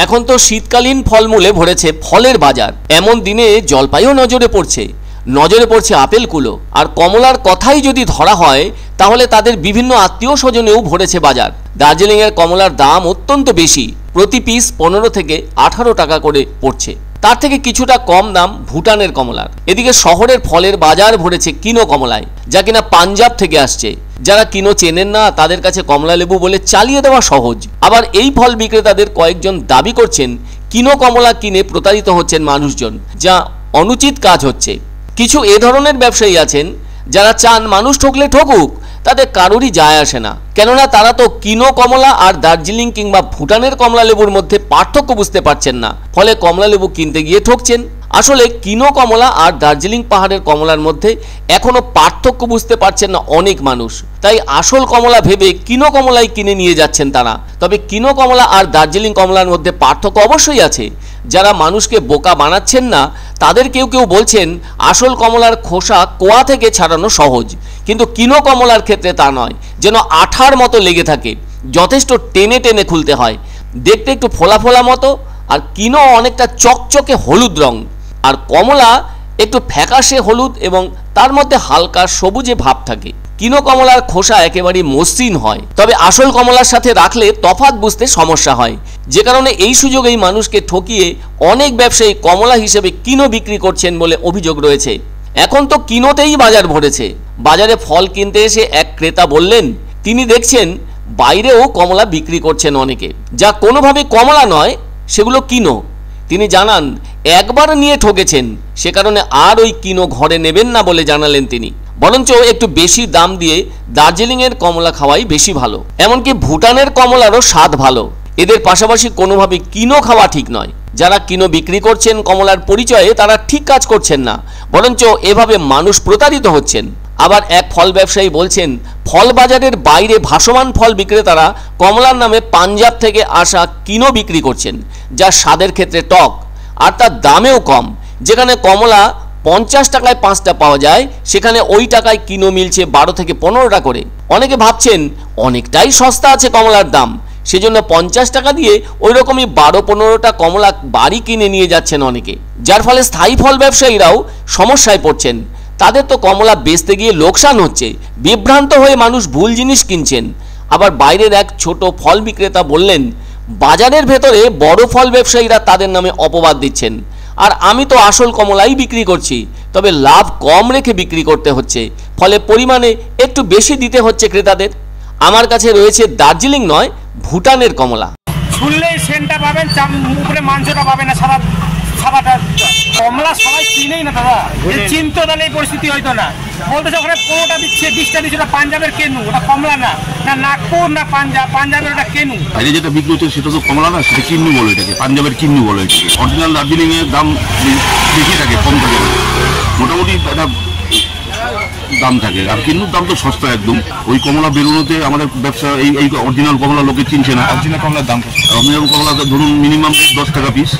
এখন তো শীতকালীন ফলমূলে ভরেছে ফলের বাজার। এমন দিনে জলপাইও নজরে পড়ছে আপেলগুলো। আর কমলার কথাই যদি ধরা হয় তাহলে তাদের বিভিন্ন আত্মীয় স্বজনেও ভরেছে বাজার। দার্জিলিংয়ের কমলার দাম অত্যন্ত বেশি, প্রতি পিস 15 থেকে 18 টাকা করে পড়ছে। তার থেকে কিছুটা কম দাম ভুটানের কমলার। এদিকে শহরের ফলের বাজার ভরেছে কিনো কমলায়, যা কিনা পাঞ্জাব থেকে আসছে। যারা কিনো চেনেন না তাদের কাছে কমলা লেবু বলে চালিয়ে দেওয়া সহজ। আবার এই ফল বিক্রেতাদের কয়েকজন দাবি করছেন কিনো কমলা কিনে প্রতারিত হচ্ছেন মানুষজন, যা অনুচিত কাজ হচ্ছে। কিছু এ ধরনের ব্যবসায়ী আছেন যারা চান মানুষ ঠকলে ঠকুক, তাদের কারোরই যায় আসে না, কেননা তারা তো কিনো কমলা আর দার্জিলিং কিংবা ভুটানের কমলা লেবুর মধ্যে পার্থক্য বুঝতে পারছেন না, ফলে কমলা লেবু কিনতে গিয়ে ঠকছেন। আসলে কিনো কমলা আর দার্জিলিং পাহাড়ের কমলার মধ্যে এখনো পার্থক্য বুঝতে পারছেন না অনেক মানুষ, তাই আসল কমলা ভেবে কিনো কমলাই কিনে নিয়ে যাচ্ছেন তারা। তবে কিনো কমলা আর দার্জিলিং কমলার মধ্যে পার্থক্য অবশ্যই আছে। যারা মানুষকে বোকা বানাচ্ছেন না তাদের কেউ কেউ বলছেন আসল কমলার খোসা কোয়া থেকে ছাড়ানো সহজ, কিন্তু কিনো কমলার ক্ষেত্রে তা নয়, যেন আঠার মতো লেগে থাকে, যথেষ্ট টেনে টেনে খুলতে হয়। দেখতে একটু ফোলা ফোলা মতো, আর কিনো অনেকটা চকচকে হলুদ রং, আর কমলা একটু ফ্যাকাশে হলুদ এবং তার মধ্যে হালকা সবুজে ভাব থাকে। কিনো কমলার খোসা একেবারে মসৃণ হয়, তবে আসল কমলার সাথে রাখলে তফাৎ বুঝতে সমস্যা হয়, যে কারণে এই সুযোগেই মানুষকে ঠকিয়ে অনেক ব্যবসায়ী কমলা হিসেবে কিনো বিক্রি করছেন বলে অভিযোগ রয়েছে। এখন তো কিনোতেই বাজার ভরেছে। বাজারে ফল কিনতে এসে এক ক্রেতা বললেন তিনি দেখছেন বাইরেও কমলা বিক্রি করছেন অনেকে, যা কোনোভাবে কমলা নয়, সেগুলো কিনো। তিনি জানান একবার নিয়ে ঠকেছেন, সে কারণে আর ওই কিনো ঘরে নেবেন না বলে জানালেন তিনি, বরঞ্চ একটু বেশি দাম দিয়ে দার্জিলিংয়ের কমলা খাওয়াই বেশি ভালো। এমনকি ভুটানের কমলারও স্বাদ ভালো। এদের পাশাপাশি কোনোভাবে কিনো খাওয়া ঠিক নয়। যারা কিনো বিক্রি করছেন কমলার পরিচয়ে তারা ঠিক কাজ করছেন না, বরঞ্চ এভাবে মানুষ প্রতারিত হচ্ছেন। আবার এক ফল ব্যবসায়ী বলছেন ফল বাজারের বাইরে ভাসমান ফল বিক্রেতারা কমলার নামে পাঞ্জাব থেকে আসা কিনো বিক্রি করছেন, যা স্বাদের ক্ষেত্রে টক আর তার দামেও কম। যেখানে কমলা 50 টাকায় 5টা পাওয়া যায়, সেখানে ওই টাকায় কিনো মিলছে 12 থেকে 15টা করে। অনেকে ভাবছেন অনেকটাই সস্তা আছে কমলার দাম, সেজন্য 50 টাকা দিয়ে ওই রকমই 12-15টা কমলা বাড়ি কিনে নিয়ে যাচ্ছেন অনেকে, যার ফলে স্থায়ী ফল ব্যবসায়ীরাও সমস্যায় পড়ছেন। তাদের তো কমলা বেচতে গিয়ে লোকসান হচ্ছে, বিভ্রান্ত হয়ে মানুষ ভুল জিনিস কিনছেন। আবার বাইরের এক ছোট ফল বিক্রেতা বললেন বাজারের ভেতরে বড় ফল ব্যবসায়ীরা তাদের নামে অপবাদ দিচ্ছেন, আর আমি তো আসল কমলাই বিক্রি করছি, তবে লাভ কম রেখে বিক্রি করতে হচ্ছে, ফলে পরিমাণে একটু বেশি দিতে হচ্ছে ক্রেতাদের। আমার কাছে রয়েছে দার্জিলিং নয় ভুটানের কমলা। শুনলেই সেন্টটা পাবেন, উপরে মাংসটা পাবেন না, সাদাটা কমলা সবাই চিনেই না দাদা, চিনতো তাহলে এই পরিস্থিতি হইতো না। বলতেছে ওখানে 15টা দিচ্ছে, 20টা দিচ্ছে, ওটা পাঞ্জাবের কেনু, ওটা কমলা না, না নাগপুর না পাঞ্জাবের ওটা কেনু। বাইরে যেটা বিক্রি হচ্ছে সেটা তো কমলা না, সেটা কিন্নু বলে এটাকে, পাঞ্জাবের কিন্নু বলে এটাকে। অরিজিনাল দার্জিলিং এর দাম বেশি থাকে, কম থাকে, মোটামুটি একটা দাম থাকে, আর কিন্নুর দাম তো সস্তা একদম। ওই কমলা বেরোনোতে আমাদের ব্যবসা এই অরিজিনাল কমলা লোকে চিনছে না। অরিজিনাল কমলার দাম, অরিজিনাল কমলা ধরুন মিনিমাম 10 টাকা পিস।